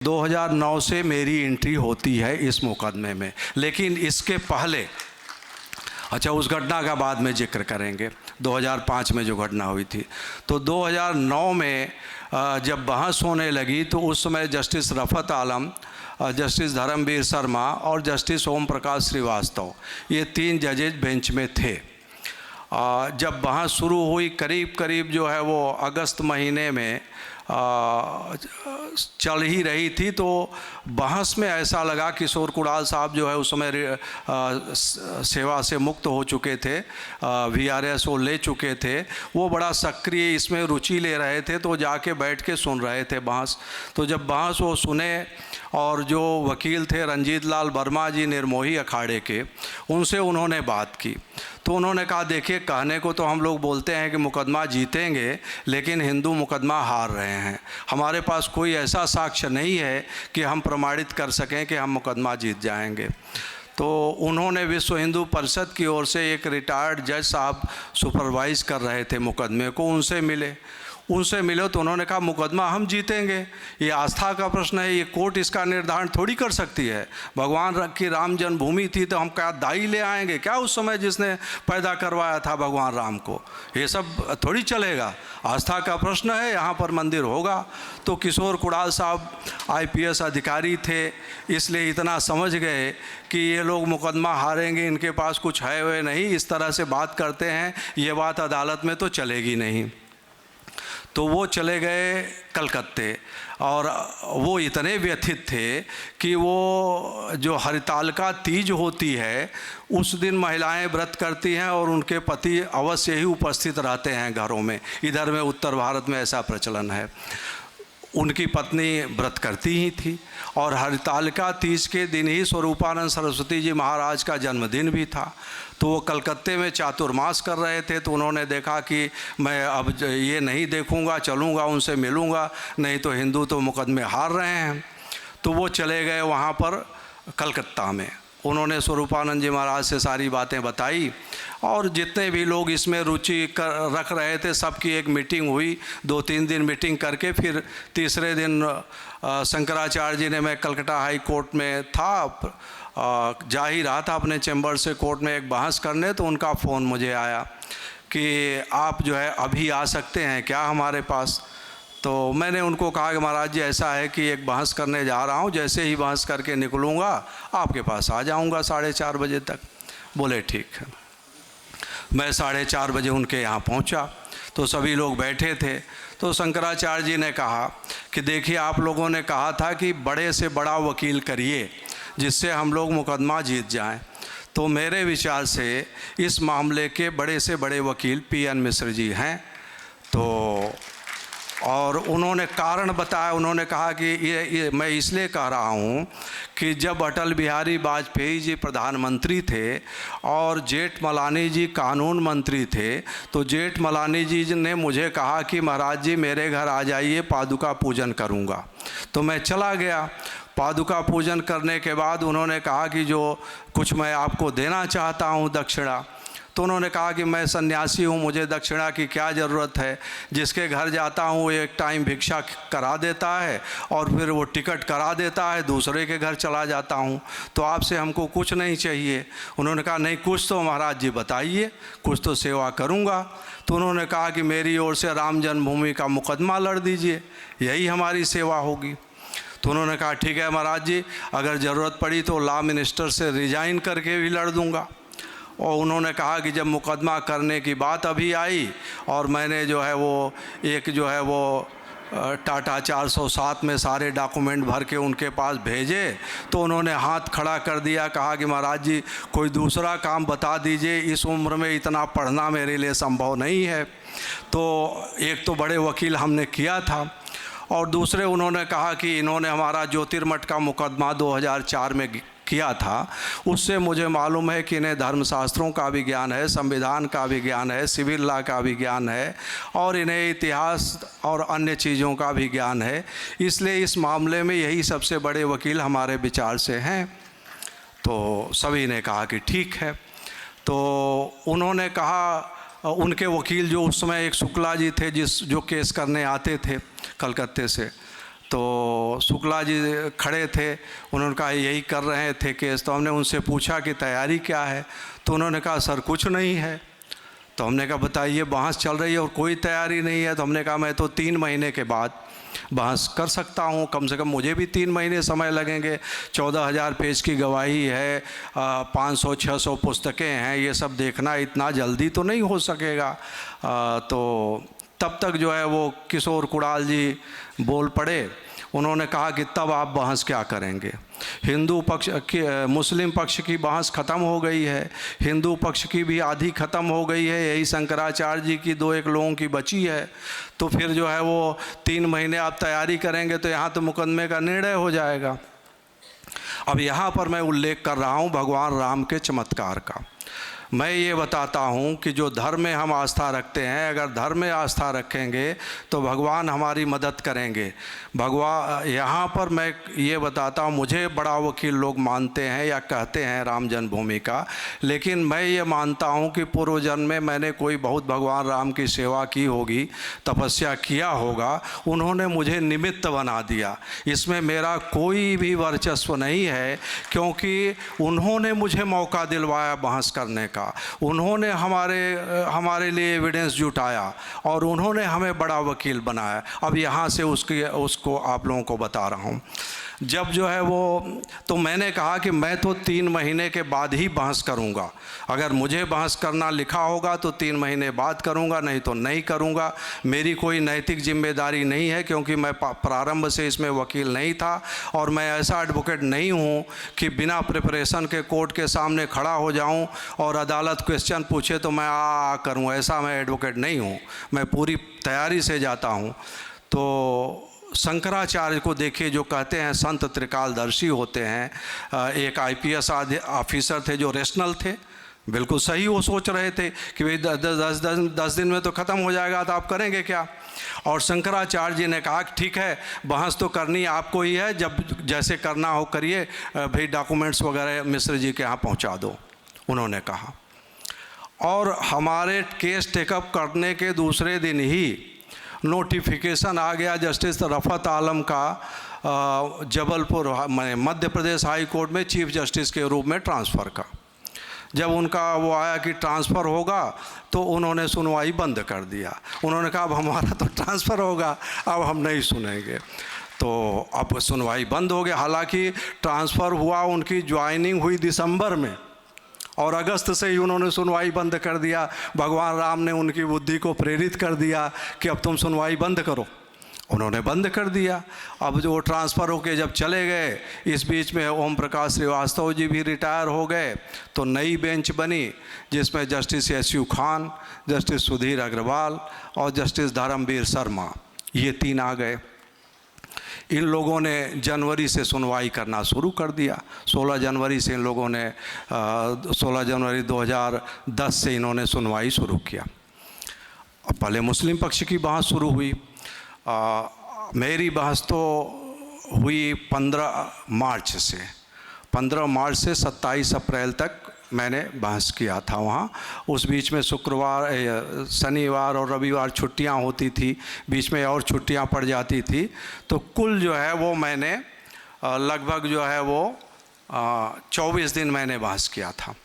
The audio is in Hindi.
2009 से मेरी एंट्री होती है इस मुकदमे में, लेकिन इसके पहले, अच्छा उस घटना का बाद में जिक्र करेंगे, 2005 में जो घटना हुई थी। तो 2009 में जब बहस होने लगी तो उस समय जस्टिस रफ़त आलम, जस्टिस धर्मवीर शर्मा और जस्टिस ओम प्रकाश श्रीवास्तव, ये 3 जजेज बेंच में थे। जब बहस शुरू हुई करीब करीब जो है वो अगस्त महीने में चल ही रही थी, तो बहस में ऐसा लगा किशोर कुणाल साहब जो है उस समय सेवा से मुक्त हो चुके थे, VRS वो ले चुके थे, वो बड़ा सक्रिय इसमें रुचि ले रहे थे, तो जाके बैठ के सुन रहे थे बहस। तो जब बहस वो सुने और जो वकील थे रंजीत लाल वर्मा जी निर्मोही अखाड़े के, उनसे उन्होंने बात की। तो उन्होंने कहा देखिए, कहने को तो हम लोग बोलते हैं कि मुकदमा जीतेंगे, लेकिन हिंदू मुकदमा हार रहे हैं। हमारे पास कोई ऐसा साक्ष्य नहीं है कि हम प्रमाणित कर सकें कि हम मुकदमा जीत जाएंगे। तो उन्होंने विश्व हिंदू परिषद की ओर से एक रिटायर्ड जज साहब सुपरवाइज़ कर रहे थे मुकदमे को, उनसे मिले तो उन्होंने कहा मुकदमा हम जीतेंगे, ये आस्था का प्रश्न है, ये कोर्ट इसका निर्धारण थोड़ी कर सकती है। भगवान की राम जन्मभूमि थी तो हम क्या दाई ले आएंगे क्या उस समय जिसने पैदा करवाया था भगवान राम को? ये सब थोड़ी चलेगा, आस्था का प्रश्न है, यहाँ पर मंदिर होगा। तो किशोर कुणाल साहब IPS अधिकारी थे, इसलिए इतना समझ गए कि ये लोग मुकदमा हारेंगे, इनके पास कुछ है वे नहीं, इस तरह से बात करते हैं, ये बात अदालत में तो चलेगी नहीं। तो वो चले गए कलकत्ते, और वो इतने व्यथित थे कि वो जो हरितालिका तीज होती है उस दिन महिलाएं व्रत करती हैं और उनके पति अवश्य ही उपस्थित रहते हैं घरों में। इधर में उत्तर भारत में ऐसा प्रचलन है। उनकी पत्नी व्रत करती ही थी, और हरितालिका तीज के दिन ही स्वरूपानंद सरस्वती जी महाराज का जन्मदिन भी था। तो वो कलकत्ते में चातुर्मास कर रहे थे, तो उन्होंने देखा कि मैं अब ये नहीं देखूंगा, चलूंगा उनसे मिलूंगा, नहीं तो हिंदू तो मुकदमे हार रहे हैं। तो वो चले गए वहाँ पर कलकत्ता में, उन्होंने स्वरूपानंद जी महाराज से सारी बातें बताई, और जितने भी लोग इसमें रुचि रख रहे थे सबकी एक मीटिंग हुई। 2-3 दिन मीटिंग करके फिर तीसरे दिन शंकराचार्य जी ने, मैं कलकत्ता हाई कोर्ट में था, जा ही रहा था अपने चैम्बर से कोर्ट में एक बहस करने, तो उनका फ़ोन मुझे आया कि आप जो है अभी आ सकते हैं क्या हमारे पास? तो मैंने उनको कहा कि महाराज जी ऐसा है कि एक बहस करने जा रहा हूँ, जैसे ही बहस करके निकलूँगा आपके पास आ जाऊँगा 4:30 बजे तक। बोले ठीक है। मैं 4:30 बजे उनके यहाँ पहुँचा, तो सभी लोग बैठे थे। तो शंकराचार्य जी ने कहा कि देखिए, आप लोगों ने कहा था कि बड़े से बड़ा वकील करिए जिससे हम लोग मुकदमा जीत जाएं। तो मेरे विचार से इस मामले के बड़े से बड़े वकील PN मिश्र जी हैं। तो और उन्होंने कारण बताया, उन्होंने कहा कि ये मैं इसलिए कह रहा हूँ कि जब अटल बिहारी वाजपेयी जी प्रधानमंत्री थे और जेठमलानी जी कानून मंत्री थे, तो जेठमलानी जी ने मुझे कहा कि महाराज जी मेरे घर आ जाइए, पादुका पूजन करूँगा। तो मैं चला गया। पादुका पूजन करने के बाद उन्होंने कहा कि जो कुछ मैं आपको देना चाहता हूँ दक्षिणा। तो उन्होंने कहा कि मैं सन्यासी हूँ, मुझे दक्षिणा की क्या ज़रूरत है, जिसके घर जाता हूँ एक टाइम भिक्षा करा देता है और फिर वो टिकट करा देता है, दूसरे के घर चला जाता हूँ, तो आपसे हमको कुछ नहीं चाहिए। उन्होंने कहा नहीं, कुछ तो महाराज जी बताइए, कुछ तो सेवा करूँगा। तो उन्होंने कहा कि मेरी ओर से राम जन्मभूमि का मुकदमा लड़ दीजिए, यही हमारी सेवा होगी। तो उन्होंने कहा ठीक है महाराज जी, अगर ज़रूरत पड़ी तो लॉ मिनिस्टर से रिज़ाइन करके भी लड़ दूँगा। और उन्होंने कहा कि जब मुकदमा करने की बात अभी आई और मैंने जो है वो एक जो है वो टाटा 407 में सारे डॉक्यूमेंट भर के उनके पास भेजे, तो उन्होंने हाथ खड़ा कर दिया, कहा कि महाराज जी कोई दूसरा काम बता दीजिए, इस उम्र में इतना पढ़ना मेरे लिए संभव नहीं है। तो एक तो बड़े वकील हमने किया था, और दूसरे उन्होंने कहा कि इन्होंने हमारा ज्योतिर्मठ का मुकदमा 2004 में किया था, उससे मुझे मालूम है कि इन्हें धर्मशास्त्रों का भी ज्ञान है, संविधान का भी ज्ञान है, सिविल लॉ का भी ज्ञान है, और इन्हें इतिहास और अन्य चीज़ों का भी ज्ञान है, इसलिए इस मामले में यही सबसे बड़े वकील हमारे विचार से हैं। तो सभी ने कहा कि ठीक है। तो उन्होंने कहा, उनके वकील जो उस समय एक शुक्ला जी थे जो केस करने आते थे कलकत्ते से, तो शुक्ला जी खड़े थे, उन्होंने कहा यही कर रहे थे केस। तो हमने उनसे पूछा कि तैयारी क्या है, तो उन्होंने कहा सर कुछ नहीं है। तो हमने कहा बताइए, बहस चल रही है और कोई तैयारी नहीं है। तो हमने कहा मैं तो 3 महीने के बाद बहस कर सकता हूँ, कम से कम मुझे भी 3 महीने समय लगेंगे। 14,000 पेज की गवाही है, 500-600 पुस्तकें हैं, ये सब देखना इतना जल्दी तो नहीं हो सकेगा। तो तब तक जो है वो किशोर कुणाल जी बोल पड़े। उन्होंने कहा कि तब आप बहस क्या करेंगे, हिंदू पक्ष की मुस्लिम पक्ष की बहस ख़त्म हो गई है, हिंदू पक्ष की भी आधी ख़त्म हो गई है, यही शंकराचार्य जी की 2-1 लोगों की बची है। तो फिर जो है वो 3 महीने आप तैयारी करेंगे तो यहाँ तो मुकदमे का निर्णय हो जाएगा। अब यहाँ पर मैं उल्लेख कर रहा हूँ भगवान राम के चमत्कार का। मैं ये बताता हूँ कि जो धर्म में हम आस्था रखते हैं, अगर धर्म में आस्था रखेंगे तो भगवान हमारी मदद करेंगे। भगवान यहाँ पर मैं ये बताता हूँ, मुझे बड़ा वकील लोग मानते हैं या कहते हैं राम जन्मभूमि का, लेकिन मैं ये मानता हूँ कि पूर्व जन्म में मैंने कोई बहुत भगवान राम की सेवा की होगी, तपस्या किया होगा, उन्होंने मुझे निमित्त बना दिया। इसमें मेरा कोई भी वर्चस्व नहीं है, क्योंकि उन्होंने मुझे मौका दिलवाया बहस करने का, उन्होंने हमारे लिए एविडेंस जुटाया और उन्होंने हमें बड़ा वकील बनाया। अब यहाँ से उसको आप लोगों को बता रहा हूँ। जब जो है वो, तो मैंने कहा कि मैं तो 3 महीने के बाद ही बहस करूँगा। अगर मुझे बहस करना लिखा होगा तो 3 महीने बाद करूँगा, नहीं तो नहीं करूँगा। मेरी कोई नैतिक जिम्मेदारी नहीं है, क्योंकि मैं प्रारंभ से इसमें वकील नहीं था और मैं ऐसा एडवोकेट नहीं हूँ कि बिना प्रिपरेशन के कोर्ट के सामने खड़ा हो जाऊँ और अदालत क्वेश्चन पूछे तो मैं आ करूँ। ऐसा मैं एडवोकेट नहीं हूँ, मैं पूरी तैयारी से जाता हूँ। तो शंकराचार्य को देखिए, जो कहते हैं संत त्रिकालदर्शी होते हैं। एक IPS ऑफिसर थे जो रेशनल थे, बिल्कुल सही वो सोच रहे थे कि भाई 10 दिन में तो ख़त्म हो जाएगा, तो आप करेंगे क्या। और शंकराचार्य जी ने कहा कि ठीक है, बहस तो करनी आपको ही है, जब जैसे करना हो करिए, भाई डॉक्यूमेंट्स वगैरह मिश्र जी के यहाँ पहुँचा दो, उन्होंने कहा। और हमारे केस टेकअप करने के दूसरे दिन ही नोटिफिकेशन आ गया जस्टिस रफ़त आलम का जबलपुर मध्य प्रदेश हाई कोर्ट में चीफ जस्टिस के रूप में ट्रांसफ़र का। जब उनका वो आया कि ट्रांसफ़र होगा तो उन्होंने सुनवाई बंद कर दिया। उन्होंने कहा अब हमारा तो ट्रांसफ़र होगा, अब हम नहीं सुनेंगे। तो अब सुनवाई बंद हो गया। हालांकि ट्रांसफ़र हुआ, उनकी ज्वाइनिंग हुई दिसंबर में और अगस्त से ही उन्होंने सुनवाई बंद कर दिया। भगवान राम ने उनकी बुद्धि को प्रेरित कर दिया कि अब तुम सुनवाई बंद करो, उन्होंने बंद कर दिया। अब जो ट्रांसफ़र होके जब चले गए, इस बीच में ओम प्रकाश श्रीवास्तव जी भी रिटायर हो गए, तो नई बेंच बनी जिसमें justice SU Khan, justice Sudhir Agarwal और जस्टिस धर्मवीर शर्मा, ये 3 आ गए। इन लोगों ने जनवरी से सुनवाई करना शुरू कर दिया। 16 जनवरी से इन लोगों ने 16 जनवरी 2010 से इन्होंने सुनवाई शुरू किया। पहले मुस्लिम पक्ष की बहस शुरू हुई। मेरी बहस तो हुई 15 मार्च से 27 अप्रैल तक मैंने बहस किया था वहाँ। उस बीच में शुक्रवार, शनिवार और रविवार छुट्टियाँ होती थी, बीच में और छुट्टियाँ पड़ जाती थी। तो कुल जो है वो मैंने लगभग जो है वो 24 दिन मैंने बहस किया था।